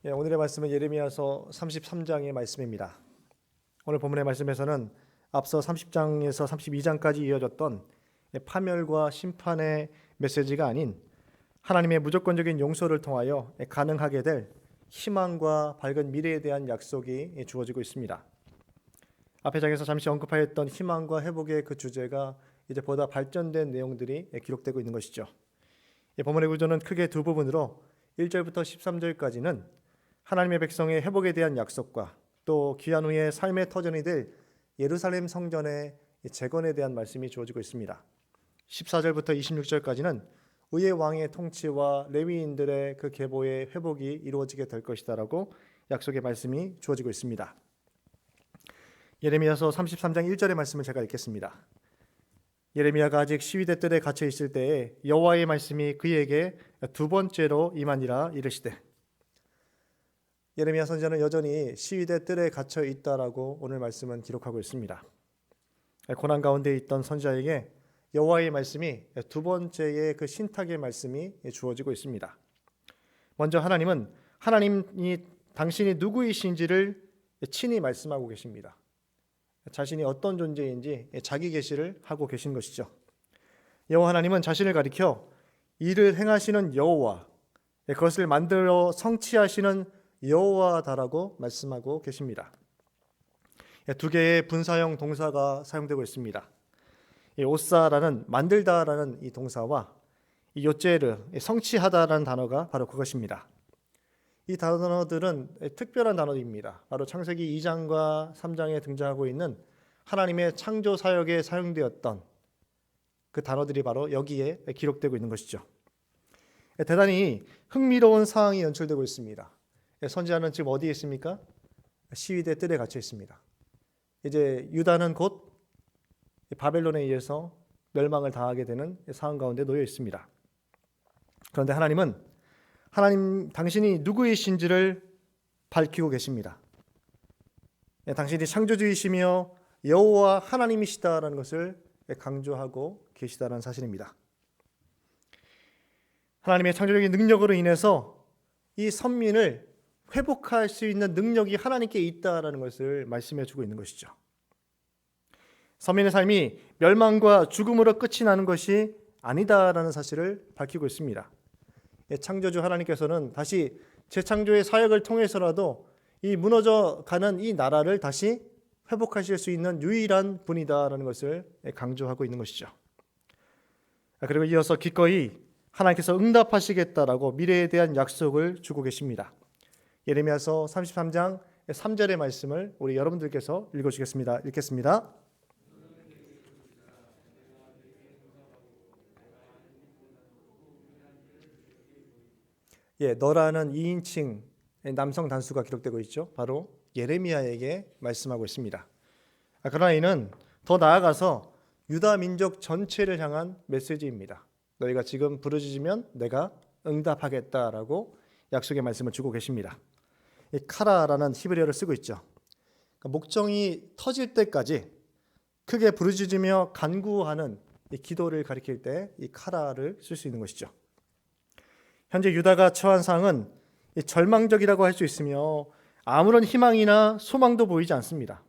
오늘의 말씀은 예레미야서 33장의 말씀입니다. 오늘 본문의 말씀에서는 앞서 30장에서 32장까지 이어졌던 파멸과 심판의 메시지가 아닌 하나님의 무조건적인 용서를 통하여 가능하게 될 희망과 밝은 미래에 대한 약속이 주어지고 있습니다. 앞의 장에서 잠시 언급하였던 희망과 회복의 그 주제가 이제 보다 발전된 내용들이 기록되고 있는 것이죠. 본문의 구조는 크게 두 부분으로 1절부터 13절까지는 하나님의 백성의 회복에 대한 약속과 또 귀한 후에 삶의 터전이 될 예루살렘 성전의 재건에 대한 말씀이 주어지고 있습니다. 14절부터 26절까지는 의의 왕의 통치와 레위인들의 그 계보의 회복이 이루어지게 될 것이다라고 약속의 말씀이 주어지고 있습니다. 예레미야서 33장 1절의 말씀을 제가 읽겠습니다. 예레미야가 아직 시위대 뜰에 갇혀 있을 때에 여호와의 말씀이 그에게 두 번째로 임하니라 이르시되. 예레미야 선지자는 여전히 시위대 뜰에 갇혀 있다라고 오늘 말씀은 기록하고 있습니다. 고난 가운데 있던 선지자에게 여호와의 말씀이 두 번째의 그 신탁의 말씀이 주어지고 있습니다. 먼저 하나님은 하나님이 당신이 누구이신지를 친히 말씀하고 계십니다. 자신이 어떤 존재인지 자기 계시를 하고 계신 것이죠. 여호와 하나님은 자신을 가리켜 이를 행하시는 여호와, 그것을 만들어 성취하시는 여호와다라고 말씀하고 계십니다. 두 개의 분사형 동사가 사용되고 있습니다. 오사라는 만들다라는 이 동사와 이 요제르 성취하다라는 단어가 바로 그것입니다. 이 단어들은 특별한 단어입니다. 바로 창세기 2장과 3장에 등장하고 있는 하나님의 창조 사역에 사용되었던 그 단어들이 바로 여기에 기록되고 있는 것이죠. 대단히 흥미로운 상황이 연출되고 있습니다. 선지자는 지금 어디에 있습니까? 시위대 뜰에 갇혀 있습니다. 이제 유다는 곧 바벨론에 의해서 멸망을 당하게 되는 상황 가운데 놓여 있습니다. 그런데 하나님은 당신이 누구이신지를 밝히고 계십니다. 당신이 창조주이시며 여호와 하나님이시다라는 것을 강조하고 계시다는 사실입니다. 하나님의 창조적인 능력으로 인해서 이 선민을 회복할 수 있는 능력이 하나님께 있다라는 것을 말씀해 주고 있는 것이죠. 선민의 삶이 멸망과 죽음으로 끝이 나는 것이 아니다라는 사실을 밝히고 있습니다. 창조주 하나님께서는 다시 재창조의 사역을 통해서라도 이 무너져 가는 이 나라를 다시 회복하실 수 있는 유일한 분이다라는 것을 강조하고 있는 것이죠. 그리고 이어서 기꺼이 하나님께서 응답하시겠다라고 미래에 대한 약속을 주고 계십니다. 예레미야서 33장 3절의 말씀을 우리 여러분들께서 읽어주겠습니다. 읽겠습니다. 너라는 2인칭 남성 단수가 기록되고 있죠. 바로 예레미야에게 말씀하고 있습니다. 그러나 이는 더 나아가서 유다 민족 전체를 향한 메시지입니다. 너희가 지금 부르짖으면 내가 응답하겠다라고 약속의 말씀을 주고 계십니다. 이 카라라는 히브리어를 쓰고 있죠. 목정이 터질 때까지 크게 부르짖으며 간구하는 이 기도를 가리킬 때 이 카라를 쓸 수 있는 것이죠. 현재 유다가 처한 상황은 절망적이라고 할 수 있으며 아무런 희망이나 소망도 보이지 않습니다.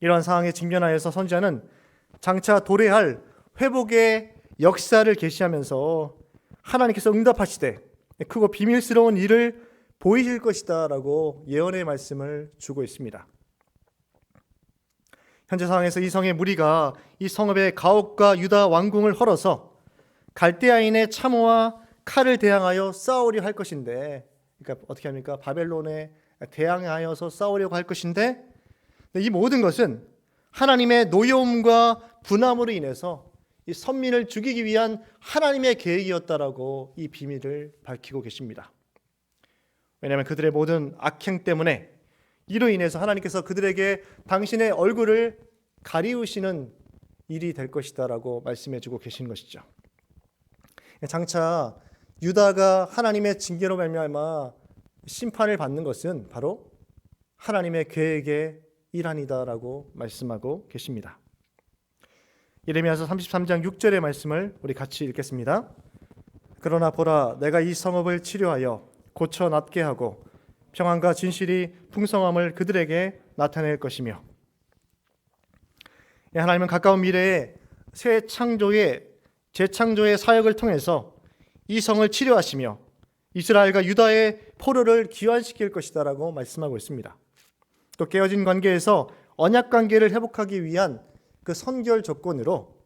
이러한 상황에 직면하여서 선지자는 장차 도래할 회복의 역사를 계시하면서 하나님께서 응답하시되 크고 비밀스러운 일을 보이실 것이다 라고 예언의 말씀을 주고 있습니다. 현재 상황에서 이 성의 무리가 이 성읍의 가옥과 유다 왕궁을 헐어서 갈대아인의 참호와 칼을 대항하여 싸우려 할 것인데, 그러니까 어떻게 합니까? 바벨론에 대항하여서 싸우려고 할 것인데, 이 모든 것은 하나님의 노여움과 분함으로 인해서 이 선민을 죽이기 위한 하나님의 계획이었다라고 이 비밀을 밝히고 계십니다. 왜냐하면 그들의 모든 악행 때문에 이로 인해서 하나님께서 그들에게 당신의 얼굴을 가리우시는 일이 될 것이다라고 말씀해주고 계신 것이죠. 장차 유다가 하나님의 징계로 말미암아 심판을 받는 것은 바로 하나님의 계획의 일환이다라고 말씀하고 계십니다. 예레미야서 33장 6절의 말씀을 우리 같이 읽겠습니다. 그러나 보라, 내가 이 성읍을 치료하여 고쳐 낫게 하고 평안과 진실이 풍성함을 그들에게 나타낼 것이며, 하나님은 가까운 미래에 새 창조의 재창조의 사역을 통해서 이 성을 치료하시며 이스라엘과 유다의 포로를 귀환시킬 것이다라고 말씀하고 있습니다. 또 깨어진 관계에서 언약 관계를 회복하기 위한 그 선결 조건으로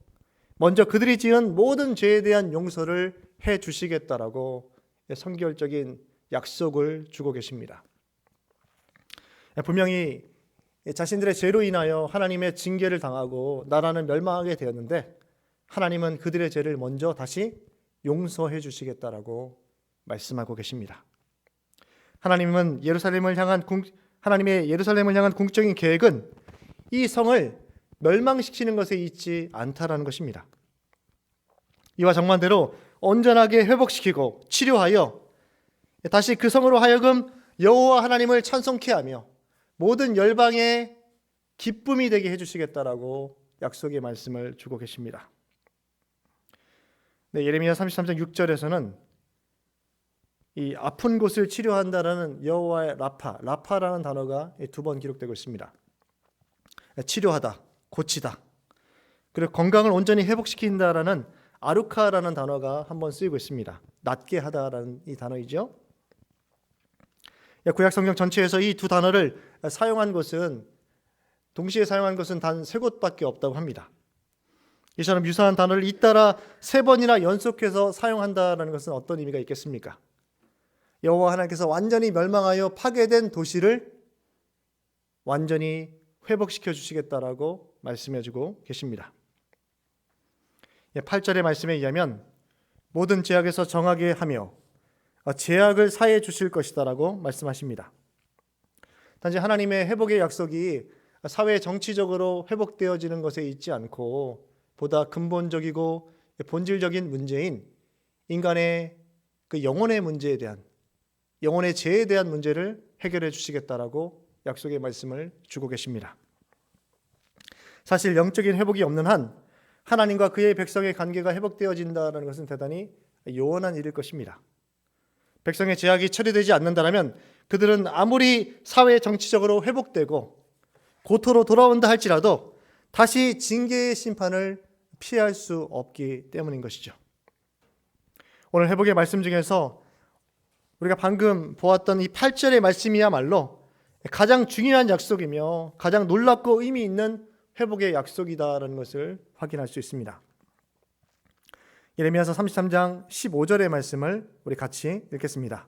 먼저 그들이 지은 모든 죄에 대한 용서를 해 주시겠다라고 선결적인 약속을 주고 계십니다. 분명히 자신들의 죄로 인하여 하나님의 징계를 당하고 나라는 멸망하게 되었는데, 하나님은 그들의 죄를 먼저 다시 용서해 주시겠다라고 말씀하고 계십니다. 하나님의 예루살렘을 향한 궁극적인 계획은 이 성을 멸망시키는 것에 있지 않다라는 것입니다. 이와 정반대로 온전하게 회복시키고 치료하여 다시 그 성으로 하여금 여호와 하나님을 찬송케 하며 모든 열방의 기쁨이 되게 해주시겠다라고 약속의 말씀을 주고 계십니다. 예레미야 33장 6절에서는 이 아픈 곳을 치료한다라는 여호와의 라파라는 단어가 2번 기록되고 있습니다. 치료하다, 고치다. 그리고 건강을 온전히 회복시킨다라는 아루카라는 단어가 한번 쓰이고 있습니다. 낫게 하다라는 이 단어이죠. 구약 성경 전체에서 이 두 단어를 동시에 사용한 것은 단 3곳밖에 없다고 합니다. 이처럼 유사한 단어를 잇따라 3번이나 연속해서 사용한다는 것은 어떤 의미가 있겠습니까? 여호와 하나님께서 완전히 멸망하여 파괴된 도시를 완전히 회복시켜 주시겠다라고 말씀해 주고 계십니다. 8절의 말씀에 의하면 모든 죄악에서 정하게 하며 죄악을 사해 주실 것이다라고 말씀하십니다. 단지 하나님의 회복의 약속이 사회 정치적으로 회복되어지는 것에 있지 않고 보다 근본적이고 본질적인 문제인 인간의 그 영혼의 문제에 대한, 영혼의 죄에 대한 문제를 해결해 주시겠다라고 약속의 말씀을 주고 계십니다. 사실 영적인 회복이 없는 한 하나님과 그의 백성의 관계가 회복되어진다는 것은 대단히 요원한 일일 것입니다. 백성의 죄악이 처리되지 않는다면 그들은 아무리 사회 정치적으로 회복되고 고토로 돌아온다 할지라도 다시 징계의 심판을 피할 수 없기 때문인 것이죠. 오늘 회복의 말씀 중에서 우리가 방금 보았던 이 8절의 말씀이야말로 가장 중요한 약속이며 가장 놀랍고 의미 있는 회복의 약속이다라는 것을 확인할 수 있습니다. 예레미야서 33장 15절의 말씀을 우리 같이 읽겠습니다.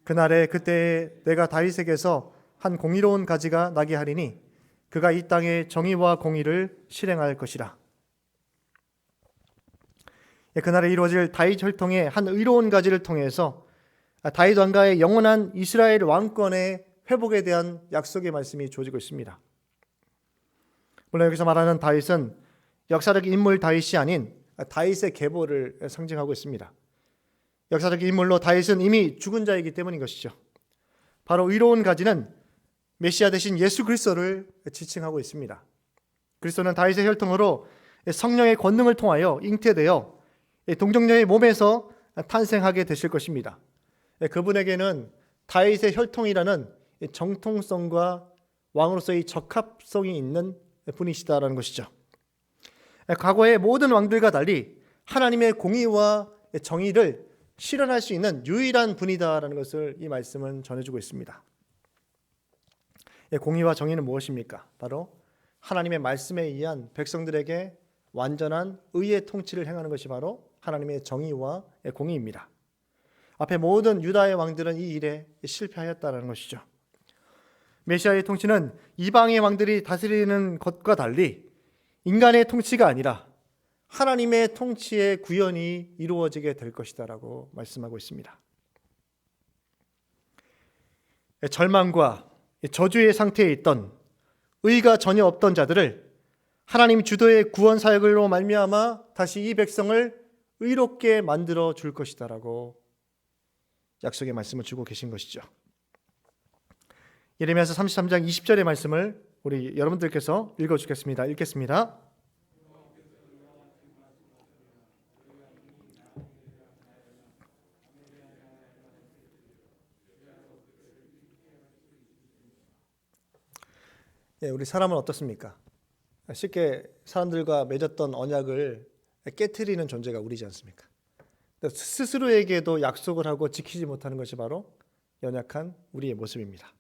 그날에 그때에 내가 다윗에게서 한 공의로운 가지가 나게 하리니 그가 이 땅에 정의와 공의를 실행할 것이라. 그날에 이루어질 다윗 혈통의 한 의로운 가지를 통해서 다윗 왕가의 영원한 이스라엘 왕권의 회복에 대한 약속의 말씀이 주어지고 있습니다. 물론 여기서 말하는 다윗은 역사적 인물 다윗이 아닌 다윗의 계보를 상징하고 있습니다. 역사적 인물로 다윗은 이미 죽은 자이기 때문인 것이죠. 바로 의로운 가지는 메시아 대신 예수 그리스도를 지칭하고 있습니다. 그리스도는 다윗의 혈통으로 성령의 권능을 통하여 잉태되어 동정녀의 몸에서 탄생하게 되실 것입니다. 그분에게는 다윗의 혈통이라는 정통성과 왕으로서의 적합성이 있는 분이시다라는 것이죠. 과거의 모든 왕들과 달리 하나님의 공의와 정의를 실현할 수 있는 유일한 분이다라는 것을 이 말씀은 전해주고 있습니다. 공의와 정의는 무엇입니까? 바로 하나님의 말씀에 의한 백성들에게 완전한 의의 통치를 행하는 것이 바로 하나님의 정의와 공의입니다. 앞에 모든 유다의 왕들은 이 일에 실패하였다는 것이죠. 메시아의 통치는 이방의 왕들이 다스리는 것과 달리 인간의 통치가 아니라 하나님의 통치의 구현이 이루어지게 될 것이다라고 말씀하고 있습니다. 절망과 저주의 상태에 있던 의가 전혀 없던 자들을 하나님 주도의 구원 사역으로 말미암아 다시 이 백성을 의롭게 만들어 줄 것이다라고 약속의 말씀을 주고 계신 것이죠. 예레미야서 33장 20절의 말씀을 우리 여러분들께서 읽어주겠습니다. 읽겠습니다. 우리 사람은 어떻습니까? 쉽게 사람들과 맺었던 언약을 깨트리는 존재가 우리지 않습니까? 스스로에게도 약속을 하고 지키지 못하는 것이 바로 연약한 우리의 모습입니다.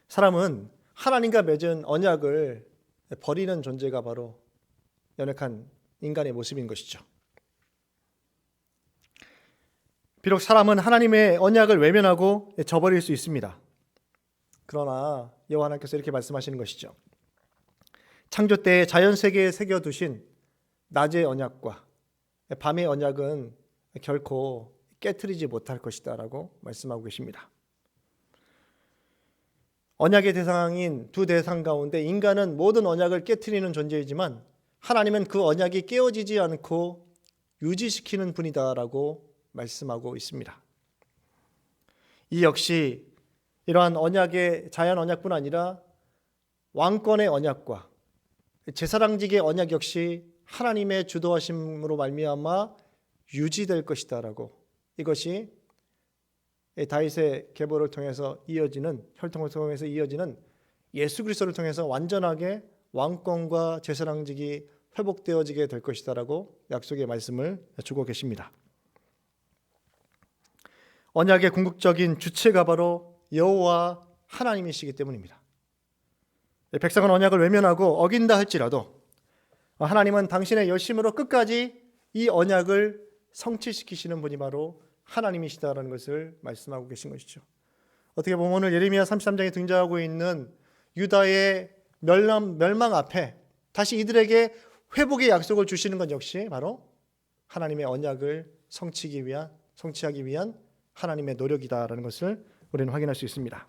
사람은 하나님과 맺은 언약을 버리는 존재가 바로 연약한 인간의 모습인 것이죠. 비록 사람은 하나님의 언약을 외면하고 저버릴 수 있습니다. 그러나 여호와 하나님께서 이렇게 말씀하시는 것이죠. 창조 때에 자연 세계에 새겨두신 낮의 언약과 밤의 언약은 결코 깨트리지 못할 것이다 라고 말씀하고 계십니다. 언약의 대상인 두 대상 가운데 인간은 모든 언약을 깨트리는 존재이지만 하나님은 그 언약이 깨어지지 않고 유지시키는 분이다라고 말씀하고 있습니다. 이 역시 이러한 언약의 자연 언약뿐 아니라 왕권의 언약과 제사장직의 언약 역시 하나님의 주도하심으로 말미암아 유지될 것이다라고, 이것이 다윗의 계보를 통해서 이어지는 혈통을 통해서 이어지는 예수 그리스도를 통해서 완전하게 왕권과 제사장직이 회복되어지게 될 것이다라고 약속의 말씀을 주고 계십니다. 언약의 궁극적인 주체가 바로 여호와 하나님이시기 때문입니다. 백성은 언약을 외면하고 어긴다 할지라도 하나님은 당신의 열심으로 끝까지 이 언약을 성취시키시는 분이 바로 하나님이시다라는 것을 말씀하고 계신 것이죠. 어떻게 보면 오늘 예레미야 33장에 등장하고 있는 유다의 멸망 앞에 다시 이들에게 회복의 약속을 주시는 것 역시 바로 하나님의 언약을 성취하기 위한 하나님의 노력이다라는 것을 우리는 확인할 수 있습니다.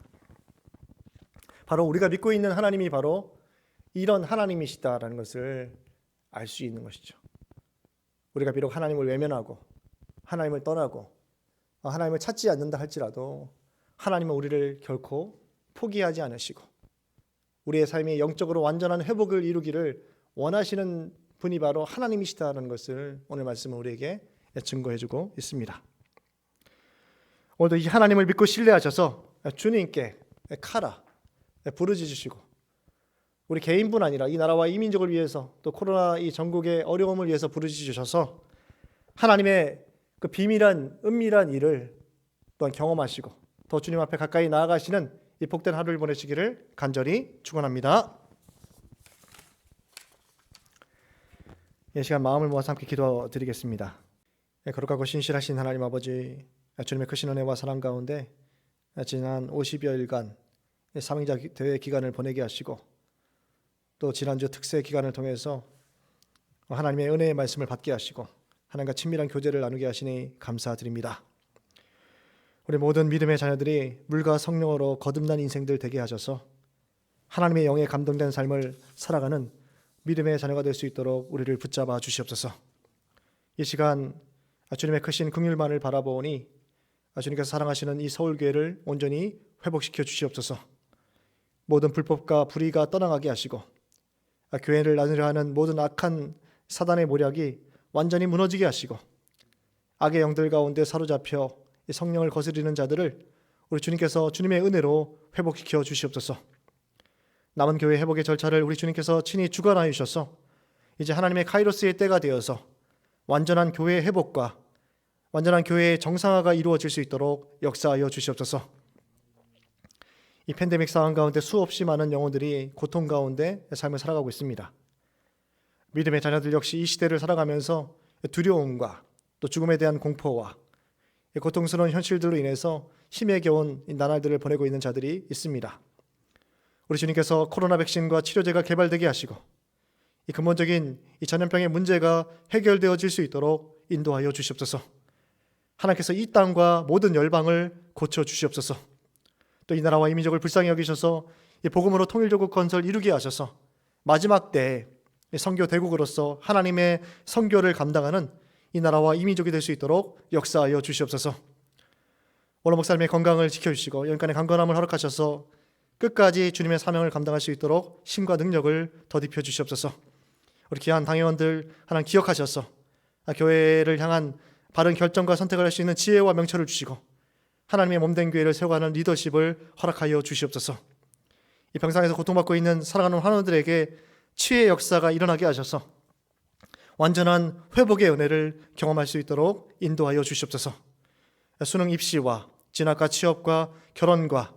바로 우리가 믿고 있는 하나님이 바로 이런 하나님이시다라는 것을 알 수 있는 것이죠. 우리가 비록 하나님을 외면하고 하나님을 떠나고 하나님을 찾지 않는다 할지라도 하나님은 우리를 결코 포기하지 않으시고 우리의 삶이 영적으로 완전한 회복을 이루기를 원하시는 분이 바로 하나님이시다는 것을 오늘 말씀은 우리에게 증거해주고 있습니다. 오늘도 이 하나님을 믿고 신뢰하셔서 주님께 카라 부르짖으시고 우리 개인뿐 아니라 이 나라와 이 민족을 위해서 또 코로나 이 전국의 어려움을 위해서 부르짖으셔서 하나님의 그 비밀한 은밀한 일을 또한 경험하시고 더 주님 앞에 가까이 나아가시는 이 복된 하루를 보내시기를 간절히 축원합니다. 이 시간 마음을 모아서 함께 기도드리겠습니다. 거룩하고 신실하신 하나님 아버지, 주님의 크신 은혜와 사랑 가운데 지난 50여일간 삼위자 대회 기간을 보내게 하시고 또 지난주 특세 기간을 통해서 하나님의 은혜의 말씀을 받게 하시고 하나님과 친밀한 교제를 나누게 하시니 감사드립니다. 우리 모든 믿음의 자녀들이 물과 성령으로 거듭난 인생들 되게 하셔서 하나님의 영에 감동된 삶을 살아가는 믿음의 자녀가 될 수 있도록 우리를 붙잡아 주시옵소서. 이 시간 주님의 크신 긍휼만을 바라보니 주님께서 사랑하시는 이 서울교회를 온전히 회복시켜 주시옵소서. 모든 불법과 불의가 떠나가게 하시고 교회를 나누려 하는 모든 악한 사단의 모략이 완전히 무너지게 하시고 악의 영들 가운데 사로잡혀 성령을 거스리는 자들을 우리 주님께서 주님의 은혜로 회복시켜 주시옵소서. 남은 교회 회복의 절차를 우리 주님께서 친히 주관하여 주셔서 이제 하나님의 카이로스의 때가 되어서 완전한 교회의 회복과 완전한 교회의 정상화가 이루어질 수 있도록 역사하여 주시옵소서. 이 팬데믹 상황 가운데 수없이 많은 영혼들이 고통 가운데 삶을 살아가고 있습니다. 믿음의 자녀들 역시 이 시대를 살아가면서 두려움과 또 죽음에 대한 공포와 고통스러운 현실들로 인해서 힘에 겨운 나날들을 보내고 있는 자들이 있습니다. 우리 주님께서 코로나 백신과 치료제가 개발되게 하시고 이 근본적인 이 전염병의 문제가 해결되어질 수 있도록 인도하여 주시옵소서. 하나님께서 이 땅과 모든 열방을 고쳐 주시옵소서. 또 이 나라와 이 민족을 불쌍히 여기셔서 이 복음으로 통일조국 건설 이루게 하셔서 마지막 때에 선교 대국으로서 하나님의 선교를 감당하는 이 나라와 이 민족이 될 수 있도록 역사하여 주시옵소서. 오늘 목사님의 건강을 지켜주시고 연간의 강건함을 허락하셔서 끝까지 주님의 사명을 감당할 수 있도록 힘과 능력을 더딥혀 주시옵소서. 우리 귀한 당회원들 하나님 기억하셔서 교회를 향한 바른 결정과 선택을 할 수 있는 지혜와 명철을 주시고 하나님의 몸된 교회를 세워가는 리더십을 허락하여 주시옵소서. 이 병상에서 고통받고 있는 사랑하는 환우들에게 치유의 역사가 일어나게 하셔서 완전한 회복의 은혜를 경험할 수 있도록 인도하여 주시옵소서. 수능 입시와 진학과 취업과 결혼과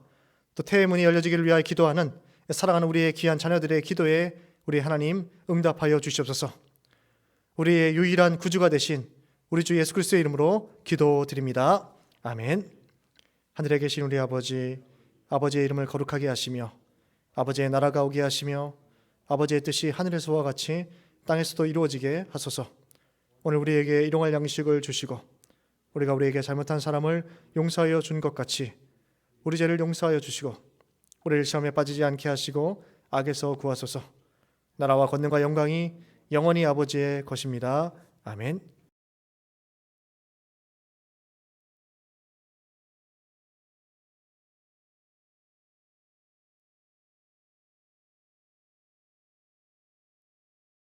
또 퇴의 문이 열려지기를 위하여 기도하는 사랑하는 우리의 귀한 자녀들의 기도에 우리 하나님 응답하여 주시옵소서. 우리의 유일한 구주가 되신 우리 주 예수 그리스도의 이름으로 기도드립니다. 아멘. 하늘에 계신 우리 아버지, 아버지의 이름을 거룩하게 하시며 아버지의 나라가 오게 하시며 아버지의 뜻이 하늘에서와 같이 땅에서도 이루어지게 하소서. 오늘 우리에게 일용할 양식을 주시고 우리가 우리에게 잘못한 사람을 용서하여 준 것 같이 우리 죄를 용서하여 주시고 우리를 시험에 빠지지 않게 하시고 악에서 구하소서. 나라와 권능과 영광이 영원히 아버지의 것입니다. 아멘.